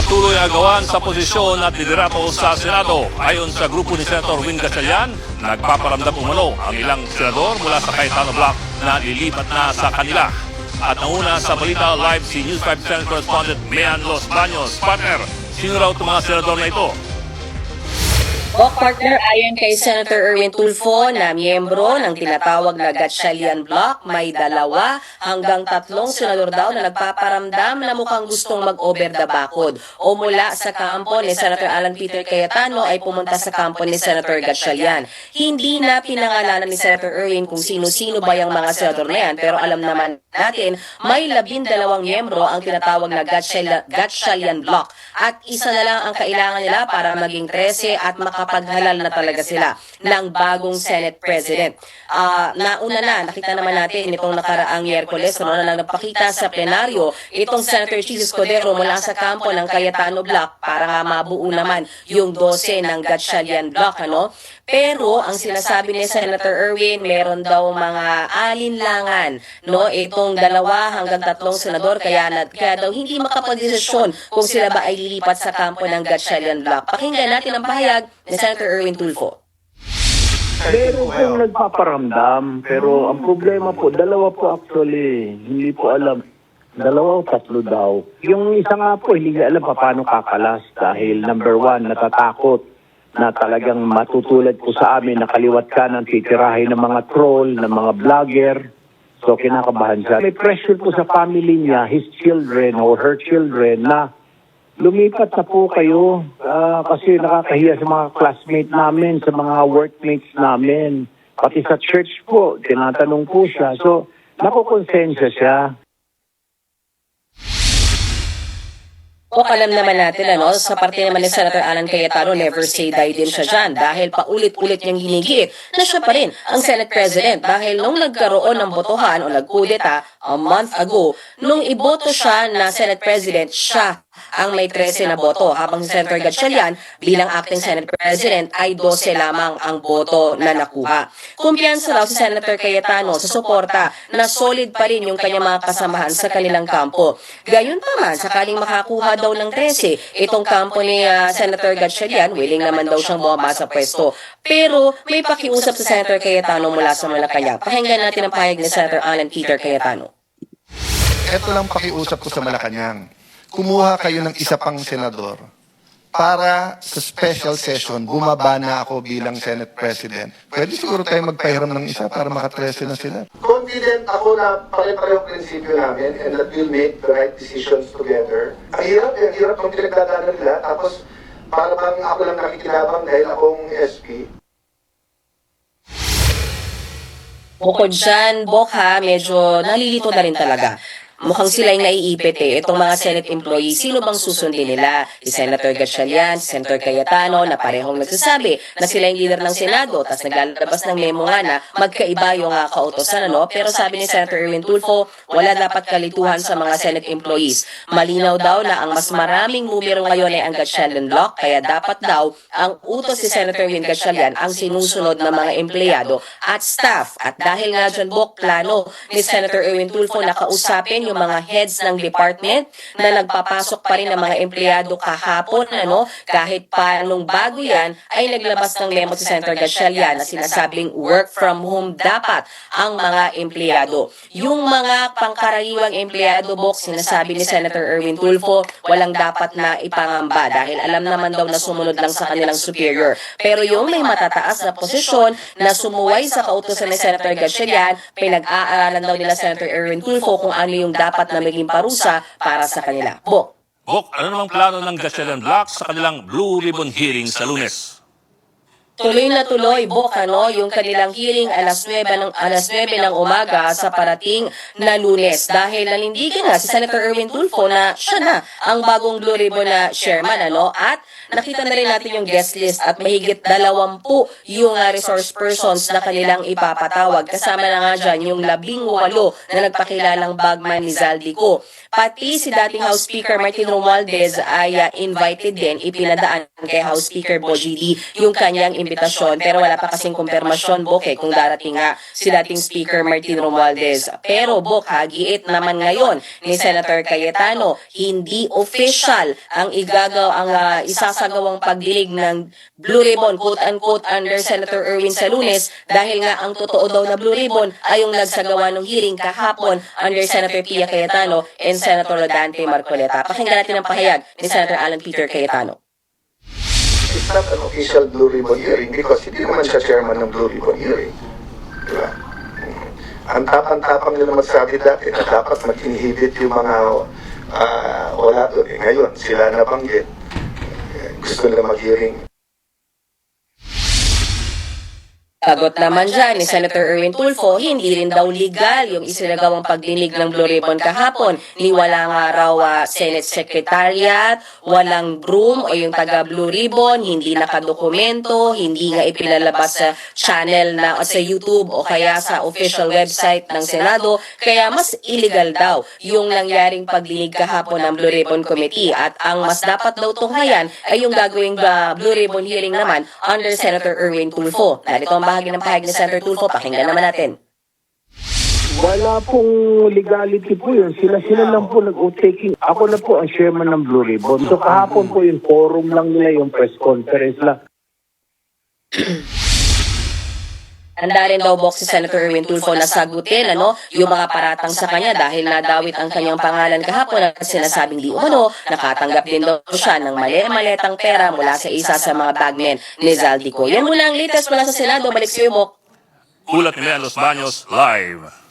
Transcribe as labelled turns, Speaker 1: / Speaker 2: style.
Speaker 1: patuloy agawan sa posisyon at liderato sa Senado. Ayon sa grupo ni Senator Win Gatchalian, nagpaparamdam umano ang ilang senador mula sa Cayetano Block na lilipat na sa kanila. At nauna sa balita live si News 5 Senate Correspondent Mian Los Baños. Partner, sino raw itong mga senador na ito?
Speaker 2: Partner, ayon kay Senator Erwin Tulfo na miyembro ng tinatawag na Gatchalian Block, may 2 hanggang 3 senador daw na nagpaparamdam na mukhang gustong mag-over the backward o mula sa kampo ni Senator Alan Peter Cayetano ay pumunta sa kampo ni Senator Gatchalian. Hindi na pinangalanan ni Senator Erwin kung sino-sino ba yung mga senador na yan, pero alam naman natin may 12 miyembro ang tinatawag na Gatchalian Block at isa na lang ang kailangan nila para maging 13 at makapaghalal na talaga sila ng bagong Senate President. Nauna na, nakita naman natin itong nakaraang Miyerkules, na lang napakita sa plenaryo itong Senator Jesus Codero mula sa kampo ng Cayetano Block para nga mabuo naman yung 12 ng Gatchalian Block. Pero ang sinasabi ni Senator Erwin, meron daw mga alinlangan, itong 2 hanggang 3 senador, kaya daw hindi makapagdesisyon kung sila ba ay lilipat sa kampo ng Gatchalian Block. Pakinggan natin ang pahayag ni Senator Erwin Tulfo.
Speaker 3: Meron pong nagpaparamdam, pero ang problema po, 2 po actually, hindi po alam. 2 o 3 daw. Yung isa nga po, hindi alam paano kakalas dahil number 1, natatakot na talagang matutulad po sa amin na kaliwat kanan titirahin ng mga troll, ng mga vlogger. So kinakabahan siya. May pressure po sa family niya, his children or her children na lumipat na po kayo kasi nakakahiya sa mga classmates namin, sa mga workmates namin. Pati sa church po, tinatanong po siya. So nakukonsensya siya.
Speaker 2: Alam naman natin, sa parte naman ni Senator Alan Cayetano, never say die din siya dyan dahil paulit-ulit niyang ginigit na siya pa rin ang Senate President dahil nung nagkaroon ng botohan o nagkudeta a month ago, nung iboto siya na Senate President, siya ang may 13 na boto habang si Senator Gatchalian bilang acting Senate President ay 12 lamang ang boto na nakuha. Kumpiyansa raw si Senator Cayetano sa suporta na solid pa rin yung kanyang mga kasamahan sa kanilang kampo. Gayon pa man, sakaling makakuha daw ng 13 itong kampo ni Senator Gatchalian, willing naman daw siyang bumaba sa pwesto. Pero may pakiusap sa Senator Cayetano mula sa Malacanang. Pakinggan natin ang pahayag ni Senator Alan Peter Cayetano.
Speaker 4: Ito lang pakiusap ko sa Malacanang. Kumuha kayo ng isa pang senador para sa special session, bumaba na ako bilang Senate President. Pwede siguro tayo magpahiram ng isa para maka-13 na sila.
Speaker 5: Confident ako na pare-parehong prinsipyo namin and that we'll make the right decisions together. Ang hirap ng pinagdadaanan nila, tapos para bang ako lang nakikilabang dahil akong SP.
Speaker 2: Bukod dyan, medyo nalilito na rin talaga. Mukhang sila yung naiipit itong mga Senate employees. Sino bang susundin nila? Si Senator Gatchalian, si Senator Cayetano na parehong nagsasabi na sila yung leader ng Senado, tapos naglalabas ng memo nga na magkaiba yung kautosan. Pero sabi ni Senator Erwin Tulfo, wala dapat kalituhan sa mga Senate employees. Malinaw daw na ang mas maraming numero ngayon ay ang Gatchalian Block, kaya dapat daw ang utos si Senator Win Gatchalian ang sinusunod ng mga empleyado at staff. At dahil nga dyan, plano ni Senator Erwin Tulfo na kausapin yung mga heads ng department na nagpapasok pa rin ng mga empleyado kahapon, kahit pa nung bago yan, ay naglabas ng memo si Senator Gatchalian na sinasabing work from home dapat ang mga empleyado. Yung mga pangkaraniwang empleyado, sinasabi ni Senator Erwin Tulfo, walang dapat na ipangamba dahil alam naman daw na sumunod lang sa kanilang superior. Pero yung may matataas na posisyon na sumuway sa kautusan ni Senator Gatchalian, pinag-aaralan daw nila Senator Erwin Tulfo kung ano yung dapat na maging parusa para sa kanila.
Speaker 1: Bok, ano namang plano ng Gatchalian Block sa kanilang Blue Ribbon hearing sa Lunes?
Speaker 2: Tuloy na tuloy, yung kanilang hearing alas 9 ng umaga sa parating na Lunes. Dahil nanindigan nga si Senator Erwin Tulfo na siya na ang bagong Blue Ribbon na chairman, at nakita na rin natin yung guest list at mahigit 20 yung resource persons na kanilang ipapatawag. Kasama na nga dyan yung 18 na nagpakilalang bagman ni Zaldico. Pati si dating House Speaker Martin Romualdez ay invited din, ipinadaan kay House Speaker Bogie Lee yung kanyang imbitasyon pero wala pa kasing kumpirmasyon, Bok, kung darating nga si dating Speaker Martin Romualdez. Pero Bok, giit naman ngayon ni Senator Cayetano, hindi official ang isasagawang pagdilig ng Blue Ribbon, quote-unquote, under Senator Erwin Salunes dahil nga ang totoo daw na Blue Ribbon ay yung nagsagawa ng hearing kahapon under Senator Pia Cayetano and Senator Rodante Marcoleta. Pakinggan natin ang pahayag ni Senator Alan Peter Cayetano.
Speaker 5: It's not an official Blue Ribbon hearing because hindi naman siya chairman ng Blue Ribbon hearing. Diba? Ang tapang-tapang nila magsabi dati na dapat mag-inhibit yung mga wala doon. Ngayon, sila nabanggit. Gusto nila mag-hearing.
Speaker 2: Sagot naman dyan ni Senator Erwin Tulfo, hindi rin daw legal yung isinagawang pagdinig ng Blue Ribbon kahapon. Ni wala nga raw Senate Secretariat, walang groom o yung taga Blue Ribbon, hindi nakadokumento, hindi nga ipinalabas sa channel na sa YouTube o kaya sa official website ng Senado. Kaya mas illegal daw yung nangyaring pagdinig kahapon ng Blue Ribbon Committee. At ang mas dapat daw tunghayan ay yung gagawing Blue Ribbon hearing naman under Senator Erwin Tulfo. Narito ang bahagi ng pahayag ni Senator Tulfo, pakinggan naman natin.
Speaker 3: Wala pong legality po yun. Sila lang po nag-taking. Ako na po ang chairman ng Blue Ribbon. So kahapon po yung forum lang nila, yung press conference lang.
Speaker 2: Handa rin daw, Bok, si Senator Erwin Tulfo na sagutin yung mga paratang sa kanya dahil nadawit ang kanyang pangalan kahapon at sinasabing di umano, nakatanggap din daw siya ng maletang pera mula sa isa sa mga bagmen ni Zaldico. Yan muna ang latest mula sa Senado. Balik sa iyo, Bok.
Speaker 1: Ulat ni Leon Los Baños, live.